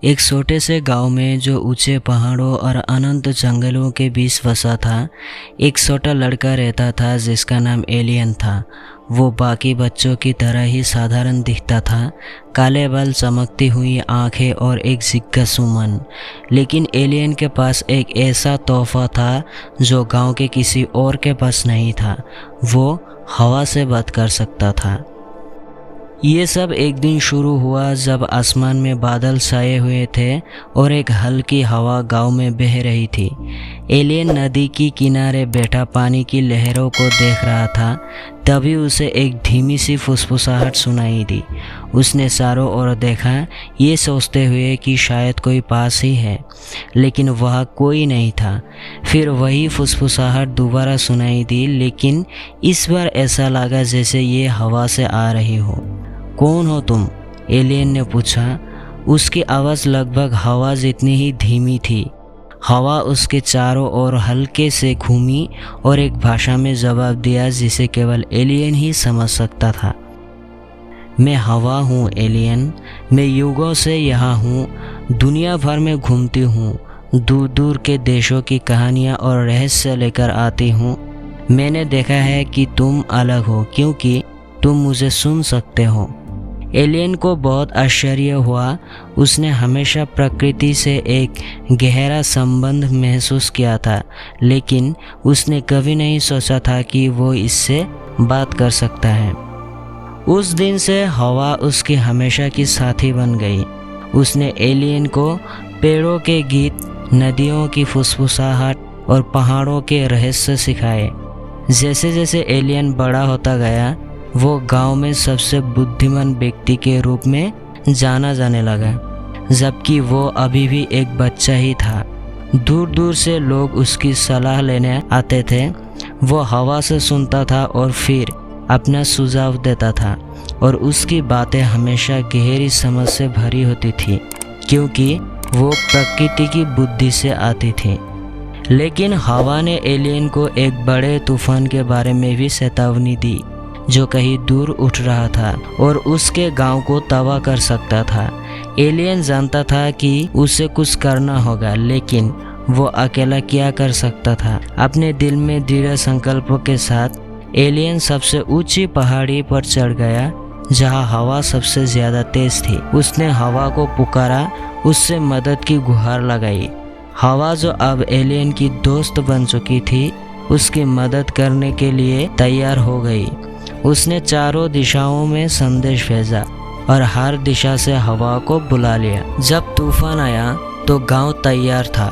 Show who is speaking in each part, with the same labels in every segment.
Speaker 1: एक छोटे से गांव में जो ऊंचे पहाड़ों और अनंत जंगलों के बीच बसा था, एक छोटा लड़का रहता था जिसका नाम एलियन था। वो बाकी बच्चों की तरह ही साधारण दिखता था, काले बाल, चमकती हुई आंखें और एक जिज्ञासु मन। लेकिन एलियन के पास एक ऐसा तोहफा था जो गांव के किसी और के पास नहीं था। वो हवा से बात कर सकता था। ये सब एक दिन शुरू हुआ जब आसमान में बादल छाए हुए थे और एक हल्की हवा गांव में बह रही थी। एलियन नदी की किनारे बैठा पानी की लहरों को देख रहा था। तभी उसे एक धीमी सी फुसफुसाहट सुनाई दी। उसने चारों ओर देखा, ये सोचते हुए कि शायद कोई पास ही है, लेकिन वह कोई नहीं था। फिर वही फुसफुसाहट दोबारा सुनाई दी, लेकिन इस बार ऐसा लगा जैसे ये हवा से आ रही हो। कौन हो तुम? एलियन ने पूछा। उसकी आवाज़ लगभग हवा जितनी ही धीमी थी। हवा उसके चारों ओर हल्के से घूमी और एक भाषा में जवाब दिया जिसे केवल एलियन ही समझ सकता था। मैं हवा हूँ एलियन, मैं युगों से यहाँ हूँ, दुनिया भर में घूमती हूँ, दूर दूर के देशों की कहानियाँ और रहस्य लेकर आती हूँ। मैंने देखा है कि तुम अलग हो क्योंकि तुम मुझे सुन सकते हो। एलियन को बहुत आश्चर्य हुआ। उसने हमेशा प्रकृति से एक गहरा संबंध महसूस किया था, लेकिन उसने कभी नहीं सोचा था कि वो इससे बात कर सकता है। उस दिन से हवा उसकी हमेशा की साथी बन गई। उसने एलियन को पेड़ों के गीत, नदियों की फुसफुसाहट और पहाड़ों के रहस्य सिखाए। जैसे जैसे एलियन बड़ा होता गया, वो गांव में सबसे बुद्धिमान व्यक्ति के रूप में जाना जाने लगा, जबकि वो अभी भी एक बच्चा ही था। दूर दूर से लोग उसकी सलाह लेने आते थे। वो हवा से सुनता था और फिर अपना सुझाव देता था, और उसकी बातें हमेशा गहरी समझ से भरी होती थी क्योंकि वो प्रकृति की बुद्धि से आती थी। लेकिन हवा ने एलियन को एक बड़े तूफान के बारे में भी चेतावनी दी जो कहीं दूर उठ रहा था और उसके गांव को तबाह कर सकता था। एलियन जानता था कि उसे कुछ करना होगा, लेकिन वो अकेला क्या कर सकता था। अपने दिल में दृढ़ संकल्पों के साथ एलियन सबसे ऊंची पहाड़ी पर चढ़ गया जहां हवा सबसे ज्यादा तेज थी। उसने हवा को पुकारा, उससे मदद की गुहार लगाई। हवा, जो अब एलियन की दोस्त बन चुकी थी, उसकी मदद करने के लिए तैयार हो गई। उसने चारों दिशाओं में संदेश भेजा और हर दिशा से हवा को बुला लिया। जब तूफान आया तो गांव तैयार था।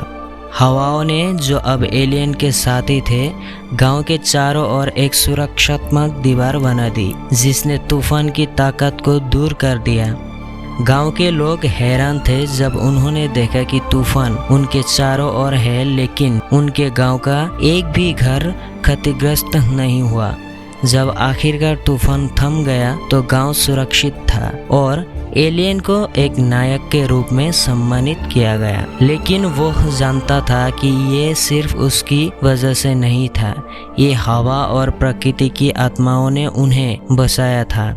Speaker 1: हवाओं ने, जो अब एलियन के साथी थे, गांव के चारों ओर एक सुरक्षात्मक दीवार बना दी जिसने तूफान की ताकत को दूर कर दिया। गांव के लोग हैरान थे जब उन्होंने देखा कि तूफान उनके चारों ओर है, लेकिन उनके गांव का एक भी घर क्षतिग्रस्त नहीं हुआ। जब आखिरकार तूफान थम गया तो गांव सुरक्षित था और एलियन को एक नायक के रूप में सम्मानित किया गया। लेकिन वो जानता था कि ये सिर्फ उसकी वजह से नहीं था, ये हवा और प्रकृति की आत्माओं ने उन्हें बचाया था।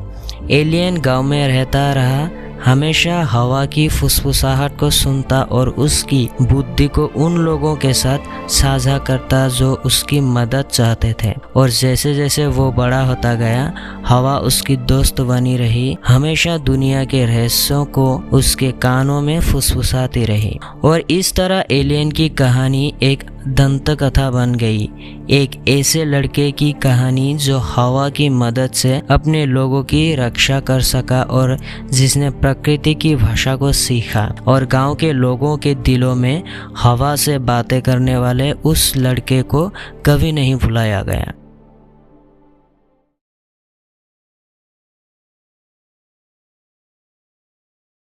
Speaker 1: एलियन गांव में रहता रहा, हमेशा हवा की फुसफुसाहट को सुनता और उसकी बुद्धि को उन लोगों के साथ साझा करता जो उसकी मदद चाहते थे। और जैसे जैसे वो बड़ा होता गया, हवा उसकी दोस्त बनी रही, हमेशा दुनिया के रहस्यों को उसके कानों में फुसफुसाती रही। और इस तरह एलियन की कहानी एक दंत कथा बन गई, एक ऐसे लड़के की कहानी जो हवा की मदद से अपने लोगों की रक्षा कर सका और जिसने प्रकृति की भाषा को सीखा। और गांव के लोगों के दिलों में हवा से बातें करने वाले उस लड़के को कभी नहीं भुलाया गया।